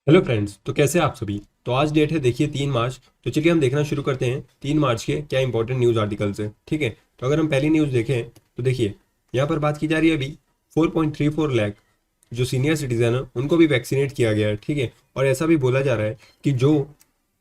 Hello friends, तो कैसे हैं आप सभी। तो आज डेट है देखिए 3 मार्च। तो चलिए हम देखना शुरू करते हैं 3 मार्च के क्या इंपॉर्टेंट न्यूज़ आर्टिकल्स हैं। ठीक है, तो अगर हम पहली न्यूज़ देखें तो देखिए यहाँ पर बात की जा रही है अभी 4.34 लाख जो सीनियर सिटीजन है उनको भी वैक्सीनेट किया गया है। ठीक है, और ऐसा भी बोला जा रहा है कि जो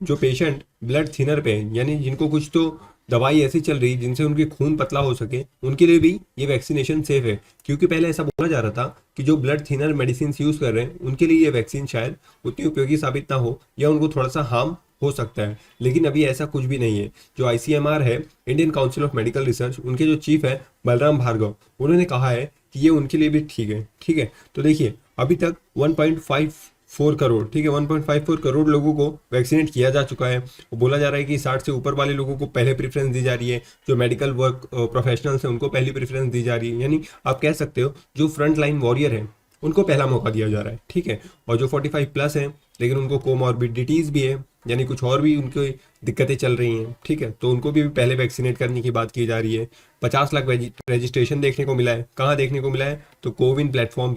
जो पेशेंट ब्लड थिनर पे हैं, यानी जिनको कुछ तो दवाई ऐसी चल रही जिनसे उनकी खून पतला हो सके, उनके लिए भी ये वैक्सीनेशन सेफ है। क्योंकि पहले ऐसा बोला जा रहा था कि जो ब्लड थिनर मेडिसिन यूज कर रहे हैं उनके लिए ये वैक्सीन शायद उतनी उपयोगी साबित ना हो या उनको थोड़ा सा हार्म हो सकता है, लेकिन अभी ऐसा कुछ भी नहीं है। जो आईसीएमआर है, Indian council of medical research, उनके जो चीफ है बलराम भार्गव, उन्होंने कहा है कि ये उनके लिए भी ठीक है। ठीक है, तो देखिए अभी तक 1.54 करोड़, ठीक है, 1.54 करोड़ लोगों को वैक्सीनेट किया जा चुका है। वो बोला जा रहा है कि 60 से ऊपर वाले लोगों को पहले प्रेफरेंस दी जा रही है, जो मेडिकल वर्क प्रोफेशनल्स हैं उनको पहली प्रेफरेंस दी जा रही है, यानी आप कह सकते हो जो फ्रंट लाइन वॉरियर है उनको पहला मौका दिया जा रहा है। ठीक है, और जो 45+ हैं लेकिन उनको कोमॉर्बिडिटीज़ भी है, यानी कुछ और भी उनकी दिक्कतें चल रही हैं, ठीक है, तो उनको भी पहले वैक्सीनेट करने की बात की जा रही है। 50 लाख रजिस्ट्रेशन देखने को मिला है। कहाँ देखने को मिला है? तो कोविन प्लेटफॉर्म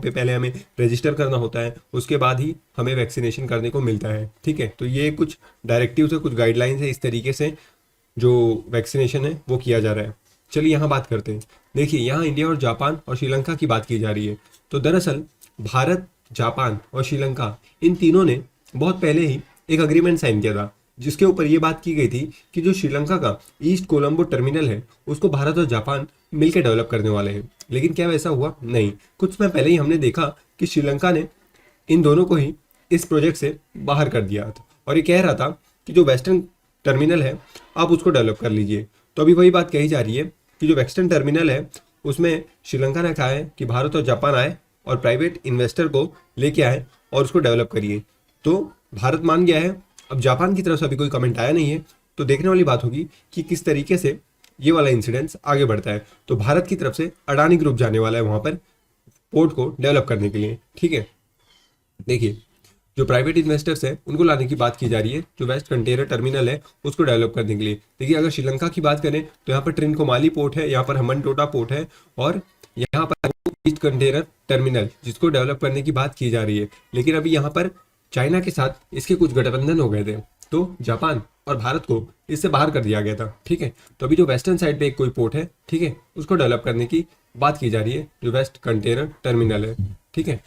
पे पहले हमें रजिस्टर करना होता है, उसके बाद ही हमें वैक्सीनेशन करने को मिलता है। ठीक है, तो ये कुछ डायरेक्टिव्स है, कुछ गाइडलाइंस है, इस तरीके से जो वैक्सीनेशन है वो किया जा रहा है। चलिए यहाँ बात करते हैं। देखिए यहाँ इंडिया और जापान और श्रीलंका की बात की जा रही है। तो दरअसल भारत, जापान और श्रीलंका, इन तीनों ने बहुत पहले ही एक अग्रीमेंट साइन किया था, जिसके ऊपर ये बात की गई थी कि जो श्रीलंका का ईस्ट कोलंबो टर्मिनल है उसको भारत और जापान मिलकर डेवलप करने वाले हैं। लेकिन क्या वैसा हुआ? नहीं। कुछ समय पहले ही हमने देखा कि श्रीलंका ने इन दोनों को ही इस प्रोजेक्ट से बाहर कर दिया था, और ये कह रहा था कि जो वेस्टर्न टर्मिनल है आप उसको डेवलप कर लीजिए। तो अभी वही बात कही जा रही है कि जो वेस्टर्न टर्मिनल है उसमें श्रीलंका ने कहा है कि भारत और जापान आए और प्राइवेट इन्वेस्टर को लेके आए और उसको डेवलप करिए। तो भारत मान गया है। अब जापान की तरफ से अभी कोई कमेंट आया नहीं है, तो देखने वाली बात होगी कि किस तरीके से ये वाला इंसिडेंस आगे बढ़ता है। तो भारत की तरफ से अडानी ग्रुप जाने वाला है वहां पर पोर्ट को डेवलप करने के लिए। ठीक है, देखिए जो प्राइवेट इन्वेस्टर्स हैं उनको लाने की बात की जा रही है, जो वेस्ट कंटेनर टर्मिनल है उसको डेवलप करने के लिए। देखिए अगर श्रीलंका की बात करें तो यहाँ पर ट्रिनकोमाली पोर्ट है, यहाँ पर हम्बनटोटा पोर्ट है, और यहाँ पर ईस्ट कंटेनर टर्मिनल जिसको डेवलप करने की बात की जा रही है। लेकिन अभी यहाँ पर चाइना के साथ इसके कुछ गठबंधन हो गए थे, तो जापान और भारत को इससे बाहर कर दिया गया था। ठीक है, तो अभी जो वेस्टर्न साइड पे एक कोई पोर्ट है, ठीक है, उसको डेवलप करने की बात की जा रही है, जो वेस्ट कंटेनर टर्मिनल है। ठीक है,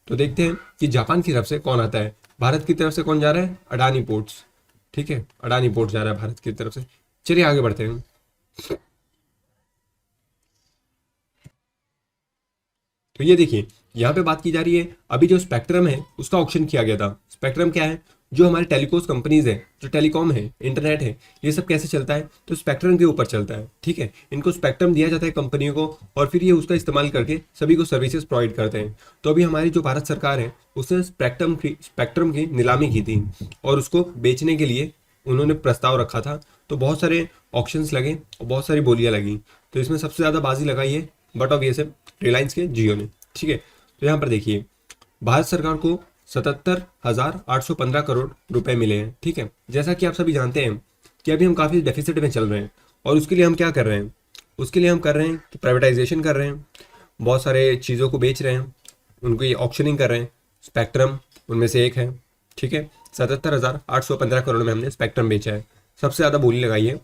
तो देखते हैं कि जापान की तरफ से कौन आता है। भारत की तरफ से कौन जा रहा है? अडानी पोर्ट्स। ठीक है, अडानी पोर्ट जा रहा है भारत की तरफ से। चलिए आगे बढ़ते हैं। तो ये देखिए यहाँ पे बात की जा रही है अभी जो स्पेक्ट्रम है उसका ऑक्शन किया गया था। स्पेक्ट्रम क्या है? जो हमारे टेलीकोस कंपनीज है, जो टेलीकॉम है, इंटरनेट है, ये सब कैसे चलता है? तो स्पेक्ट्रम के ऊपर चलता है। ठीक है, इनको स्पेक्ट्रम दिया जाता है कंपनियों को, और फिर ये उसका इस्तेमाल करके सभी को सर्विसेज प्रोवाइड करते हैं। तो अभी हमारी जो भारत सरकार है उसने स्पेक्ट्रम की नीलामी की थी और उसको बेचने के लिए उन्होंने प्रस्ताव रखा था। तो बहुत सारे ऑप्शंस लगे और बहुत सारी बोलियां लगी। तो इसमें सबसे ज़्यादा बाजी लगाई है बट ऑफ ये सब रिलायंस के जियो ने। ठीक है, तो यहाँ पर देखिए भारत सरकार को 77,815 करोड़ रुपए मिले हैं। ठीक है, जैसा कि आप सभी जानते हैं कि अभी हम काफ़ी डेफिसिट में चल रहे हैं, और उसके लिए हम क्या कर रहे हैं? उसके लिए हम कर रहे हैं कि प्राइवेटाइजेशन कर रहे हैं, बहुत सारे चीज़ों को बेच रहे हैं, उनको ये ऑक्शनिंग कर रहे हैं। स्पेक्ट्रम उनमें से एक है। ठीक है, 77,815 करोड़ में हमने स्पेक्ट्रम बेचा है। सबसे ज़्यादा बोली लगाई है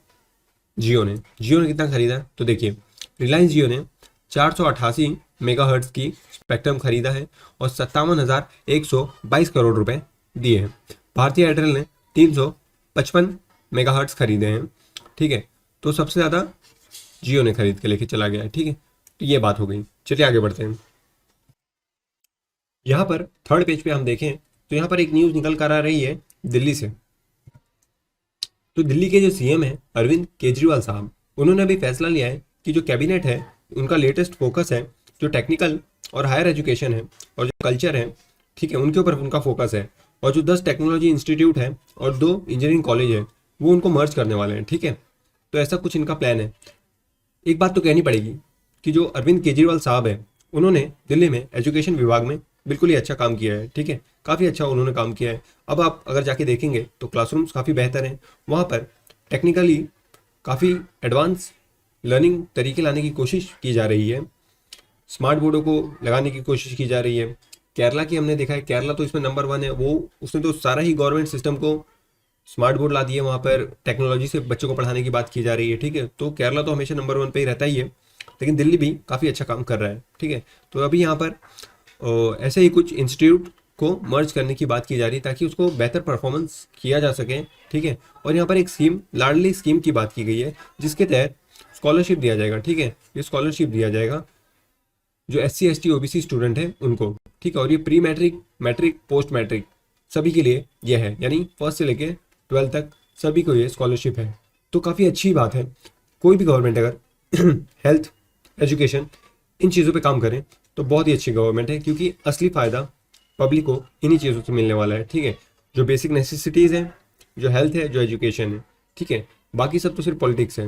जियो ने कितना खरीदा है? तो देखिए रिलायंस जियो ने 488 मेगाहर्ट्ज की स्पेक्ट्रम खरीदा है और 57,122 करोड़ रुपए दिए हैं। भारतीय एयरटेल ने 355 मेगाहर्ट्ज खरीदे हैं। ठीक है, तो सबसे ज़्यादा जियो ने खरीद के लेके चला गया है। ठीक है, तो ये बात हो गई। चलिए आगे बढ़ते हैं। यहाँ पर थर्ड पेज पे हम देखें तो यहाँ पर एक न्यूज़ निकल कर आ रही है दिल्ली से। तो दिल्ली के जो सीएम है अरविंद केजरीवाल साहब, उन्होंने अभी फैसला लिया है कि जो कैबिनेट है उनका लेटेस्ट फोकस है जो टेक्निकल और हायर एजुकेशन है और जो कल्चर है, ठीक है, उनके ऊपर उनका फोकस है। और जो 10 टेक्नोलॉजी इंस्टीट्यूट है और 2 इंजीनियरिंग कॉलेज है वो उनको मर्ज करने वाले हैं। ठीक है, तो ऐसा कुछ इनका प्लान है। एक बात तो कहनी पड़ेगी कि जो अरविंद केजरीवाल साहब है उन्होंने दिल्ली में एजुकेशन विभाग में बिल्कुल ही अच्छा काम किया है। ठीक है, काफ़ी अच्छा उन्होंने काम किया है। अब आप अगर जाके देखेंगे तो क्लासरूम्स काफ़ी बेहतर हैं, वहाँ पर टेक्निकली काफ़ी एडवांस लर्निंग तरीके लाने की कोशिश की जा रही है, स्मार्ट बोर्डों को लगाने की कोशिश की जा रही है, केरला की हमने देखा है, केरला तो इसमें नंबर वन है। वो उसने तो सारा ही गवर्नमेंट सिस्टम को स्मार्ट बोर्ड ला दिए, वहाँ पर टेक्नोलॉजी से बच्चों को पढ़ाने की बात की जा रही है, ठीक है। तो केरला तो हमेशा नंबर वन पे ही रहता ही है, लेकिन दिल्ली भी काफ़ी अच्छा काम कर रहा है, ठीक है। तो अभी यहाँ पर ऐसे ही कुछ इंस्टीट्यूट को मर्ज करने की बात की जा रही है ताकि उसको बेहतर परफॉर्मेंस किया जा सके, ठीक है। और यहाँ पर एक स्कीम, लाडली स्कीम की बात की गई है, जिसके तहत स्कॉलरशिप दिया जाएगा, ठीक है। ये स्कॉलरशिप दिया जाएगा जो SC ST OBC स्टूडेंट है उनको, ठीक है। और ये pre matric, matric, post matric सभी के लिए ये है, यानी फर्स्ट से लेके 12th तक सभी को ये स्कॉलरशिप है। तो काफ़ी अच्छी बात है। कोई भी गवर्नमेंट अगर हेल्थ, एजुकेशन, इन चीज़ों पे काम करें तो बहुत ही अच्छी गवर्नमेंट है, क्योंकि असली फ़ायदा पब्लिक को इन्हीं चीज़ों से मिलने वाला है, ठीक है। जो बेसिक नेसेसिटीज़ हैं, जो हेल्थ है, जो एजुकेशन है, ठीक है। बाकी सब तो सिर्फ पॉलिटिक्स है,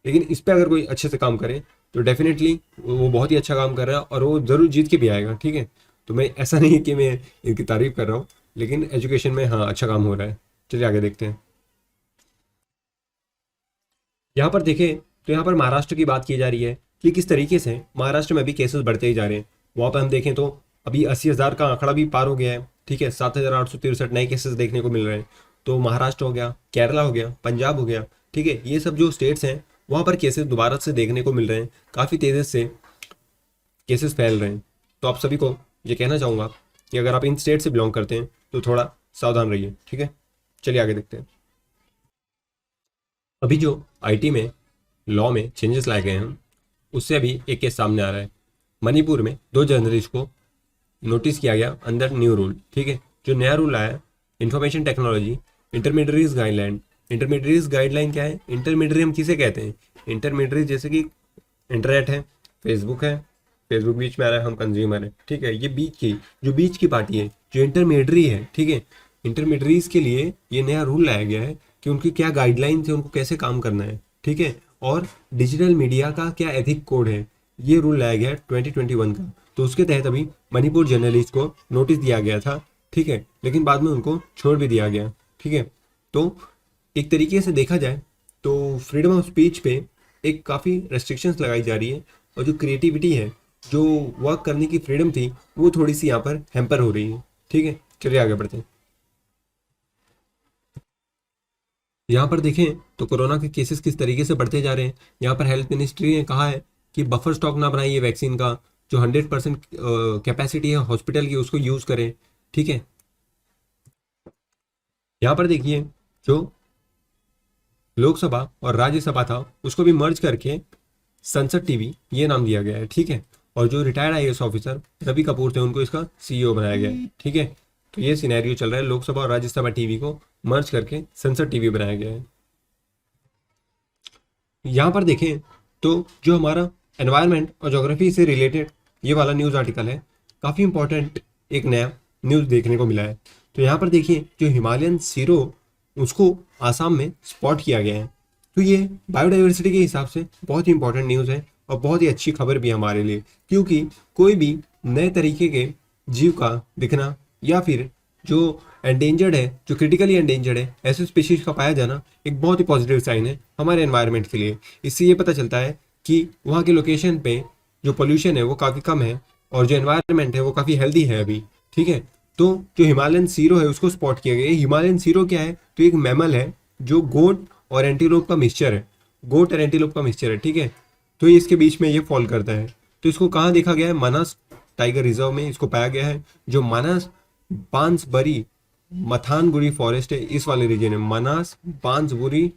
लेकिन इस पर अगर कोई अच्छे से काम करे तो डेफिनेटली वो बहुत ही अच्छा काम कर रहा है और वो ज़रूर जीत के भी आएगा, ठीक है। तो मैं ऐसा नहीं है कि मैं इनकी तारीफ कर रहा हूँ, लेकिन एजुकेशन में हाँ अच्छा काम हो रहा है। चलिए आगे देखते हैं। यहाँ पर देखें तो यहाँ पर महाराष्ट्र की बात की जा रही है कि किस तरीके से महाराष्ट्र में अभी केसेस बढ़ते ही जा रहे हैं। वहाँ पर हम देखें तो अभी 80,000 का आंकड़ा भी पार हो गया है, ठीक है। 7,863 नए केसेस देखने को मिल रहे हैं। तो महाराष्ट्र हो गया, केरला हो गया, पंजाब हो गया, ठीक है। ये सब जो स्टेट्स हैं वहाँ पर केसेस दोबारा से देखने को मिल रहे हैं, काफ़ी तेज़ी से केसेस फैल रहे हैं। तो आप सभी को ये कहना चाहूँगा कि अगर आप इन स्टेट से बिलोंग करते हैं तो थोड़ा सावधान रहिए, ठीक है। चलिए आगे देखते हैं। अभी जो IT में, लॉ में चेंजेस लाए गए हैं, उससे अभी एक केस सामने आ रहा है। मणिपुर में 2 जनवरी को नोटिस किया गया अंदर न्यू रूल, ठीक है। जो नया रूल आया, इंफॉर्मेशन टेक्नोलॉजी इंटरमीडिएरीज गाइडलाइन। इंटरमीडिएरीज गाइडलाइन क्या है? इंटरमीडिएरी हम किसे कहते हैं? इंटरमीडिएरी जैसे कि इंटरनेट है, फेसबुक है, फेसबुक बीच में आ रहा है, हम कंज्यूमर है, ठीक है। ये बीच की, जो बीच की पार्टी है, जो इंटरमीडिएरी है, ठीक है। इंटरमीडिएरीज के लिए ये नया रूल लाया गया है कि उनकी क्या गाइडलाइंस है, उनको कैसे काम करना है, ठीक है। और डिजिटल मीडिया का क्या एथिक कोड है, ये रूल लाया गया है 2021 का। तो उसके तहत अभी मणिपुर जर्नलिस्ट को नोटिस दिया गया था, ठीक है, लेकिन बाद में उनको छोड़ भी दिया गया, ठीक है। तो एक तरीके से देखा जाए तो फ्रीडम ऑफ स्पीच पे एक काफ़ी रेस्ट्रिक्शंस लगाई जा रही है, और जो क्रिएटिविटी है, जो वर्क करने की फ्रीडम थी, वो थोड़ी सी यहाँ पर हैम्पर हो रही है, ठीक है। चलिए आगे बढ़ते हैं। यहाँ पर देखें तो कोरोना के केसेस किस तरीके से बढ़ते जा रहे हैं। यहाँ पर हेल्थ मिनिस्ट्री ने कहा है कि बफर स्टॉक ना बनाइए वैक्सीन का, जो 100% कैपेसिटी है हॉस्पिटल की उसको यूज़ करें, ठीक है। यहाँ पर देखिए जो लोकसभा और राज्यसभा था उसको भी मर्ज करके संसद टीवी ये नाम दिया गया है, ठीक है। और जो retired IAS officer Ravi Kapoor थे उनको इसका CEO बनाया गया है, ठीक है। तो ये सिनेरियो चल रहा है, लोकसभा और राज्यसभा टीवी को मर्ज करके संसद टीवी बनाया गया है। यहाँ पर देखें तो जो हमारा एनवायरनमेंट और ज्योग्राफी से रिलेटेड ये वाला न्यूज़ आर्टिकल है, काफ़ी इंपॉर्टेंट एक नया न्यूज़ देखने को मिला है। तो यहाँ पर देखिए जो हिमालयन सीरो, उसको आसाम में स्पॉट किया गया है। तो ये बायोडाइवर्सिटी के हिसाब से बहुत ही इंपॉर्टेंट न्यूज़ है और बहुत ही अच्छी खबर भी है हमारे लिए, क्योंकि कोई भी नए तरीके के जीव का दिखना या फिर जो एंडेंजर्ड है, जो क्रिटिकली एंडेंजर्ड है, ऐसे स्पीशीज का पाया जाना एक बहुत ही पॉजिटिव साइन है हमारे एनवायरनमेंट के लिए। इससे ये पता चलता है कि वहाँ के लोकेशन पे जो पोल्यूशन है वो काफ़ी कम है और जो एनवायरनमेंट है वो काफ़ी हेल्दी है अभी, ठीक है। तो जो हिमालयन सीरो है उसको स्पॉट किया गया है। हिमालयन सीरो क्या है? तो एक मैमल है जो गोट और एंटीलोप का मिक्सचर है, गोट और एंटीलोप का मिक्सचर है, ठीक है। तो ये इसके बीच में ये फॉल करता है। तो इसको कहाँ देखा गया है? मानस टाइगर रिजर्व में इसको पाया गया है, जो मानस बांसबरी मथानगुड़ी फॉरेस्ट है, इस वाले रीजन में मानस बांसबुरी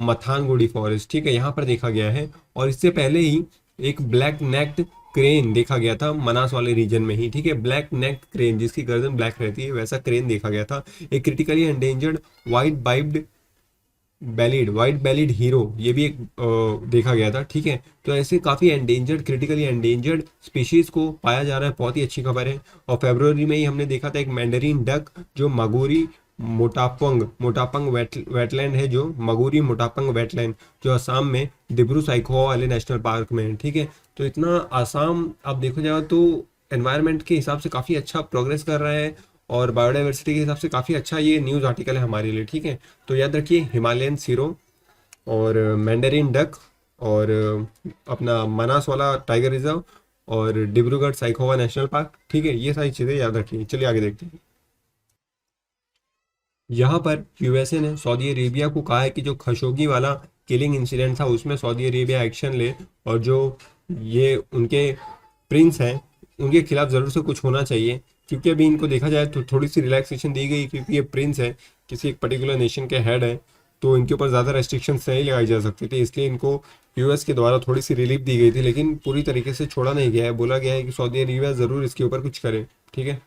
मथानगुड़ी फॉरेस्ट, ठीक है, यहाँ पर देखा गया है। और इससे पहले ही एक ब्लैक नेक्ड क्रेन देखा गया था मनास वाले रीजन में ही, ठीक है। ब्लैक नेक्ड क्रेन जिसकी गर्दन ब्लैक रहती है, वैसा क्रेन देखा गया था। एक critically endangered white bellied hero, ये भी एक देखा गया था, ठीक है। तो ऐसे काफ़ी एंडेंजर्ड, क्रिटिकली एंडेंजर्ड स्पीशीज़ को पाया जा रहा है, बहुत ही अच्छी खबर है। और फरवरी में ही हमने देखा था एक मैंडरीन डक जो मगुरी मोटापंग वेटलैंड है, जो मगुरी मोटापंग वेटलैंड जो असम में डिब्रू साइखोवा वाले नेशनल पार्क में है, ठीक है। तो इतना आसाम आप देखो जाओ तो एनवायरनमेंट के हिसाब से काफ़ी अच्छा प्रोग्रेस कर रहा है और बायोडाइवर्सिटी के हिसाब से काफ़ी अच्छा ये न्यूज़ आर्टिकल है हमारे लिए, ठीक है। तो याद रखिए हिमालयन सीरो और मैंडरीन डक और अपना मनास वाला टाइगर रिजर्व और डिब्रूगढ़ साइखोवा नेशनल पार्क, ठीक है, ये सारी चीज़ें याद रखिए। चलिए आगे देखते हैं। यहाँ पर यूएसए ने सऊदी अरेबिया को कहा है कि जो खशोगी वाला किलिंग इंसिडेंट था उसमें सऊदी अरेबिया एक्शन ले, और जो ये उनके प्रिंस हैं उनके खिलाफ ज़रूर से कुछ होना चाहिए, क्योंकि अभी इनको देखा जाए तो थोड़ी सी रिलैक्सेशन दी गई, क्योंकि ये प्रिंस है, किसी एक पर्टिकुलर नेशन के हेड है, तो इनके ऊपर ज़्यादा रेस्ट्रिक्शंस नहीं लगाई जा सकती थी, इसलिए इनको यूएस के द्वारा थोड़ी सी रिलीफ दी गई थी, लेकिन पूरी तरीके से छोड़ा नहीं गया है। बोला गया है कि सऊदी अरेबिया ज़रूर इसके ऊपर कुछ करे, ठीक है।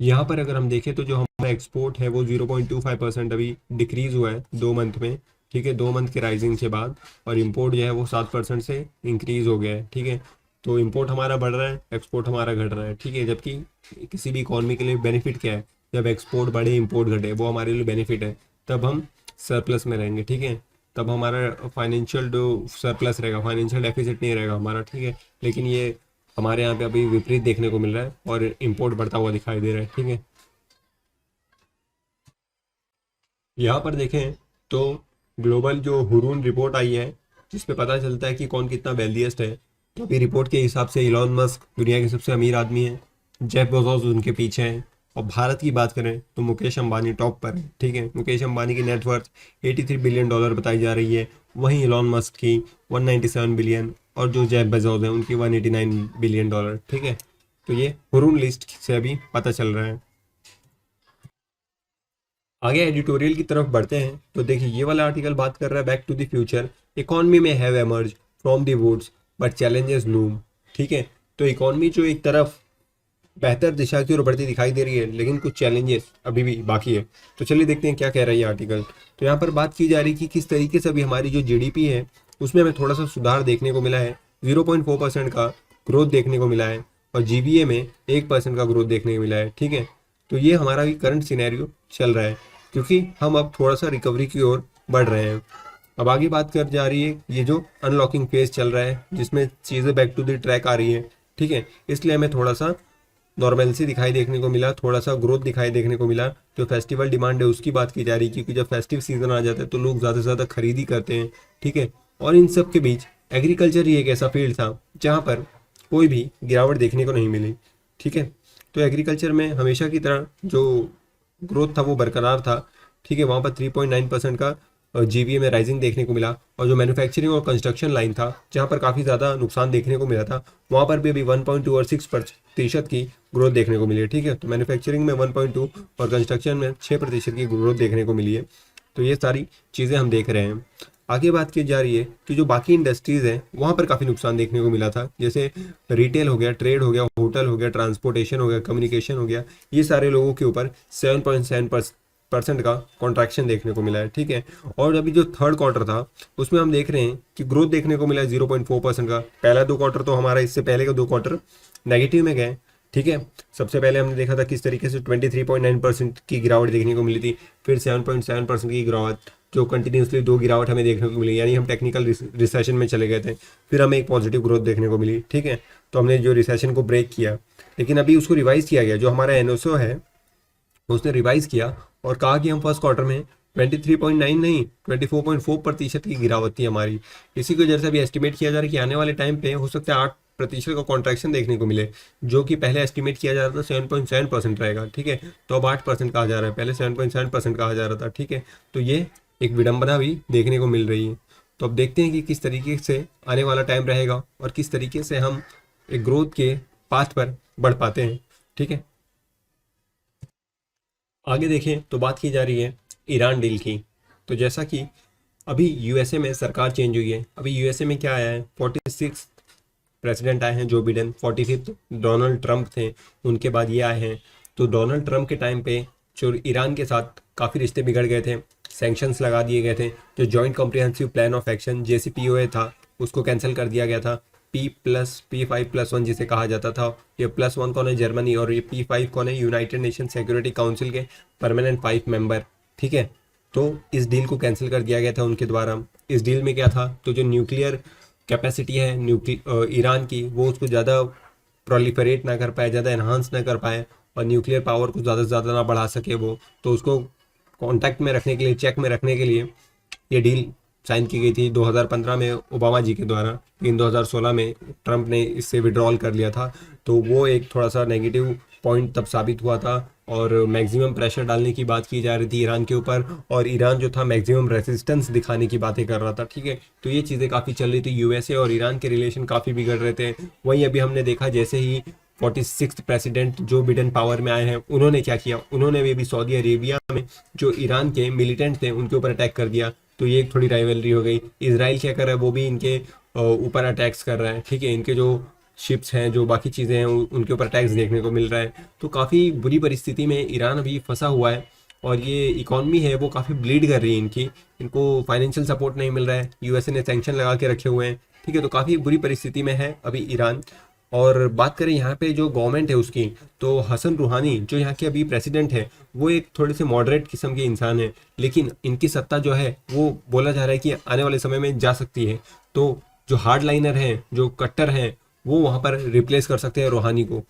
यहाँ पर अगर हम देखें तो जो हमारा एक्सपोर्ट है वो 0.25% अभी डिक्रीज हुआ है 2 मंथ में, ठीक है, 2 मंथ के राइजिंग के बाद। और इम्पोर्ट जो है वो 7% से इंक्रीज हो गया है, ठीक है। तो इम्पोर्ट हमारा बढ़ रहा है, एक्सपोर्ट हमारा घट रहा है, ठीक है। जबकि किसी भी इकॉनमी के लिए बेनिफिट क्या है, जब एक्सपोर्ट बढ़े इम्पोर्ट घटे, वो हमारे लिए बेनिफिट है, तब हम सरप्लस में रहेंगे, ठीक है। तब हमारा फाइनेंशियल जो सरप्लस रहेगा, फाइनेंशियल डेफिसिट नहीं रहेगा हमारा, ठीक है। लेकिन ये हमारे यहाँ पे अभी विपरीत देखने को मिल रहा है और इम्पोर्ट बढ़ता हुआ दिखाई दे रहा है, ठीक है। यहाँ पर देखें तो ग्लोबल जो हुरून रिपोर्ट आई है, जिसपे पता चलता है कि कौन कितना वेल्दिएस्ट है, तो अभी रिपोर्ट के हिसाब से इलॉन मस्क दुनिया के सबसे अमीर आदमी है, जेफ बेजोस उनके पीछे हैं, और भारत की बात करें तो मुकेश अंबानी टॉप पर है, ठीक है। मुकेश अंबानी की नेटवर्थ $83 बिलियन बताई जा रही है, वहीं इलॉन मस्क की 197 बिलियन, और जो जेफ बेजोस हैं उनकी $189 बिलियन, ठीक है। तो ये हुरून लिस्ट से अभी पता चल रहा है। आगे एडिटोरियल की तरफ बढ़ते हैं तो देखिए ये वाला आर्टिकल बात कर रहा है back to the future, economy में have emerge from the woods but challenges loom, ठीक है। तो इकॉनमी जो एक तरफ बेहतर दिशा की ओर बढ़ती दिखाई दे रही है, लेकिन कुछ चैलेंजेस अभी भी बाकी है। तो चलिए देखते हैं क्या कह रहा है ये आर्टिकल। तो यहाँ पर बात की जा रही है कि किस तरीके से अभी हमारी जो जीडीपी है उसमें हमें थोड़ा सा सुधार देखने को मिला है, 0.4% का ग्रोथ देखने को मिला है, और जीबीए में 1% का ग्रोथ देखने को मिला है, ठीक है। तो ये हमारा भी करंट सिनेरियो चल रहा है, क्योंकि हम अब थोड़ा सा रिकवरी की ओर बढ़ रहे हैं। अब आगे बात कर जा रही है ये जो अनलॉकिंग फेज चल रहा है, जिसमें चीज़ें बैक टू द ट्रैक आ रही है, ठीक है। इसलिए हमें थोड़ा सा नॉर्मलसी दिखाई देखने को मिला, थोड़ा सा ग्रोथ दिखाई देखने को मिला। जो फेस्टिवल डिमांड है उसकी बात की जा रही है, क्योंकि जब फेस्टिव सीजन आ जाता है तो लोग ज़्यादा से ज़्यादा खरीदी करते हैं, ठीक है। और इन सब के बीच एग्रीकल्चर ही एक ऐसा फील्ड था जहाँ पर कोई भी गिरावट देखने को नहीं मिली, ठीक है। तो एग्रीकल्चर में हमेशा की तरह जो ग्रोथ था वो बरकरार था, ठीक है। वहाँ पर 3.9% का जीबीए में राइजिंग देखने को मिला, और जो मैन्युफैक्चरिंग और कंस्ट्रक्शन लाइन था जहाँ पर काफ़ी ज़्यादा नुकसान देखने को मिला था, वहाँ पर भी अभी 1.2 और 6% की ग्रोथ देखने को मिली है, ठीक है। तो मैन्युफैक्चरिंग में 1.2 और कंस्ट्रक्शन में 6% की ग्रोथ देखने को मिली है। तो ये सारी चीज़ें हम देख रहे हैं। आगे बात की जा रही है कि जो बाकी इंडस्ट्रीज़ हैं वहाँ पर काफ़ी नुकसान देखने को मिला था, जैसे रिटेल हो गया, ट्रेड हो गया, होटल हो गया, ट्रांसपोर्टेशन हो गया, कम्युनिकेशन हो गया, ये सारे लोगों के ऊपर 7.7% का कॉन्ट्रैक्शन देखने को मिला है, ठीक है। और अभी जो थर्ड क्वार्टर था उसमें हम देख रहे हैं कि ग्रोथ देखने को मिला है 0.4% का। पहला 2 क्वार्टर तो हमारा, इससे पहले का 2 क्वार्टर नेगेटिव में गए, ठीक है। सबसे पहले हमने देखा था किस तरीके से 23.9% की गिरावट देखने को मिली थी, फिर 7.7% की गिरावट, जो कंटिन्यूसली 2 गिरावट हमें देखने को मिली, यानी हम टेक्निकल रिसेशन में चले गए थे। फिर हमें एक पॉजिटिव ग्रोथ देखने को मिली, ठीक है। तो हमने जो रिसेशन को ब्रेक किया, लेकिन अभी उसको रिवाइज किया गया, जो हमारा एनओसो है उसने रिवाइज किया और कहा कि हम फर्स्ट क्वार्टर में 23.9 नहीं 24.4% की गिरावट थी हमारी। इसी की वजह से अभी एस्टिमेट किया जा रहा है कि आने वाले टाइम पे हो सकता है 8% का कॉन्ट्रैक्शन देखने को मिले, जो कि पहले एस्टिमेट किया जा रहा था 7.7% रहेगा, ठीक है। तो अब 8% कहा जा रहा है, पहले 7.7% कहा जा रहा था, ठीक है। तो ये एक विडंबना भी देखने को मिल रही है। तो अब देखते हैं कि किस तरीके से आने वाला टाइम रहेगा और किस तरीके से हम एक ग्रोथ के पाथ पर बढ़ पाते हैं, ठीक है। आगे देखें तो बात की जा रही है ईरान डील की। तो जैसा कि अभी यूएसए में सरकार चेंज हुई है, अभी यूएसए में क्या आया है, 46 प्रेसिडेंट आए हैं, जो बिडेन, 45 डोनाल्ड ट्रंप थे, उनके बाद ये आए हैं। तो डोनाल्ड ट्रंप के टाइम पे जो ईरान के साथ काफ़ी रिश्ते बिगड़ गए थे, सैंक्शंस लगा दिए गए थे, जो joint comprehensive plan of action JCPOA था उसको कैंसिल कर दिया गया था। P+P5+1 जिसे कहा जाता था, ये +1 कौन है, जर्मनी, और ये P5 कौन है, यूनाइटेड नेशन सिक्योरिटी काउंसिल के परमानेंट 5 मेंबर, ठीक है। तो इस डील को कैंसिल कर दिया गया था उनके द्वारा। इस डील में क्या था, तो जो न्यूक्लियर कैपेसिटी है ईरान की, वो उसको ज़्यादा प्रोलिफरेट ना कर पाए, ज़्यादा एनहांस ना कर पाए, और न्यूक्लियर पावर को ज़्यादा से ज़्यादा ना बढ़ा सके वो, तो उसको कॉन्टैक्ट में रखने के लिए, चेक में रखने के लिए ये डील साइन की गई थी 2015 में ओबामा जी के द्वारा, लेकिन 2016 में ट्रंप ने इससे विड्रॉल कर लिया था। तो वो एक थोड़ा सा नेगेटिव पॉइंट तब साबित हुआ था, और मैक्सिमम प्रेशर डालने की बात की जा रही थी ईरान के ऊपर, और ईरान जो था मैक्सिमम रेजिस्टेंस दिखाने की बातें कर रहा था। ठीक है, तो ये चीज़ें काफ़ी चल रही थी, यूएसए और ईरान के रिलेशन काफ़ी बिगड़ रहे थे। वहीं अभी हमने देखा जैसे ही 46th president Joe Biden power में आए हैं, उन्होंने क्या किया, उन्होंने भी सऊदी अरेबिया में जो ईरान के मिलिटेंट थे उनके ऊपर अटैक कर दिया। तो ये एक थोड़ी राइवलरी हो गई। इसराइल क्या कर रहा है, वो भी इनके ऊपर अटैक्स कर रहा है। ठीक है, इनके जो शिप्स हैं, जो बाकी चीज़ें हैं, उनके ऊपर अटैक्स देखने को मिल रहा है। तो काफ़ी बुरी परिस्थिति में ईरान अभी फंसा हुआ है, और ये इकॉनमी है वो काफ़ी ब्लीड कर रही है इनकी। इनको फाइनेंशियल सपोर्ट नहीं मिल रहा है, यूएसए ने सैंक्शन लगा के रखे हुए हैं। ठीक है, तो काफ़ी बुरी परिस्थिति में है अभी ईरान। और बात करें यहाँ पे जो गवर्नमेंट है उसकी, तो हसन रूहानी जो यहाँ के अभी प्रेसिडेंट है, वो एक थोड़े से मॉडरेट किस्म के इंसान है, लेकिन इनकी सत्ता जो है वो बोला जा रहा है कि आने वाले समय में जा सकती है। तो जो हार्ड लाइनर हैं, जो कट्टर हैं, वो वहाँ पर रिप्लेस कर सकते हैं रूहानी को।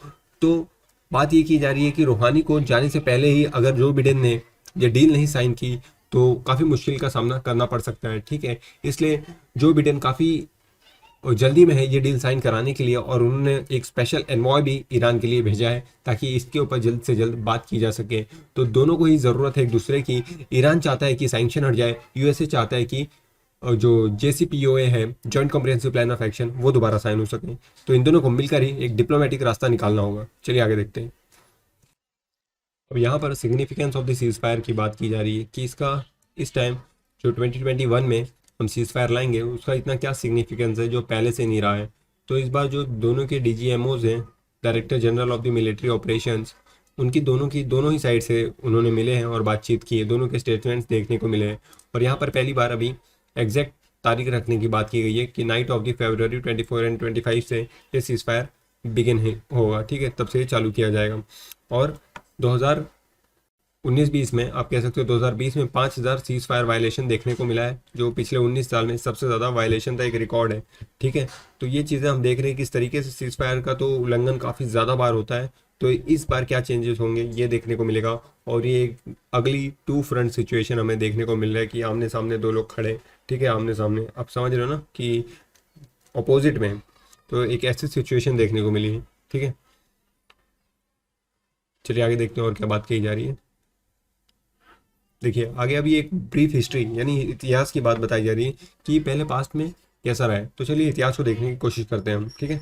तो बात ये की जा रही है कि रूहानी को जाने से पहले ही अगर जो बिडेन ने ये डील नहीं साइन की, तो काफ़ी मुश्किल का सामना करना पड़ सकता है। ठीक है, इसलिए जो बिडेन काफ़ी और जल्दी में है ये डील साइन कराने के लिए, और उन्होंने एक स्पेशल एनवॉय भी ईरान के लिए भेजा है ताकि इसके ऊपर जल्द से जल्द बात की जा सके। तो दोनों को ही ज़रूरत है एक दूसरे की। ईरान चाहता है कि सैंक्शन हट जाए, यूएसए चाहता है कि जो JCPOA है, joint comprehensive plan of action, वो दोबारा साइन हो सके। तो इन दोनों को मिलकर ही एक डिप्लोमेटिक रास्ता निकालना होगा। चलिए आगे देखते हैं। अब यहाँ पर significance of the cease fire की बात की जा रही है कि इसका इस टाइम जो 2021 में हम सीज फायर लाएंगे उसका इतना क्या सिग्निफिकेंस है जो पहले से नहीं रहा है। तो इस बार जो दोनों के DGMOs हैं, director general of the military operations, उनकी दोनों ही साइड से उन्होंने मिले हैं और बातचीत की है। दोनों के स्टेटमेंट्स देखने को मिले हैं, और यहाँ पर पहली बार अभी एग्जैक्ट तारीख रखने की बात की गई है कि night of the February 24 and 25 से ये सीज फायर बिगिन होगा। ठीक है, तब से ये चालू किया जाएगा। और 2019-20 में आप कह सकते हो 2020 में 5000 सीज फायर वायलेशन देखने को मिला है, जो पिछले 19 साल में सबसे ज़्यादा वायलेशन का एक रिकॉर्ड है। ठीक है, तो ये चीज़ें हम देख रहे हैं किस तरीके से सीज फायर का तो उल्लंघन काफ़ी ज़्यादा बार होता है। तो इस बार क्या चेंजेस होंगे ये देखने को मिलेगा, और ये एक अगली टू फ्रंट सिचुएशन हमें देखने को मिल रहा है कि आमने सामने दो लोग खड़े। ठीक है, आमने सामने, आप समझ रहे हो ना कि अपोजिट में। तो एक ऐसी सिचुएशन देखने को मिली है। ठीक है, चलिए आगे देखते हैं और क्या बात कही जा रही है। देखिए आगे अभी एक ब्रीफ हिस्ट्री यानी इतिहास की बात बताई जा रही है कि पहले पास्ट में कैसा रहा है। तो चलिए इतिहास को देखने की कोशिश करते हैं हम। ठीक है,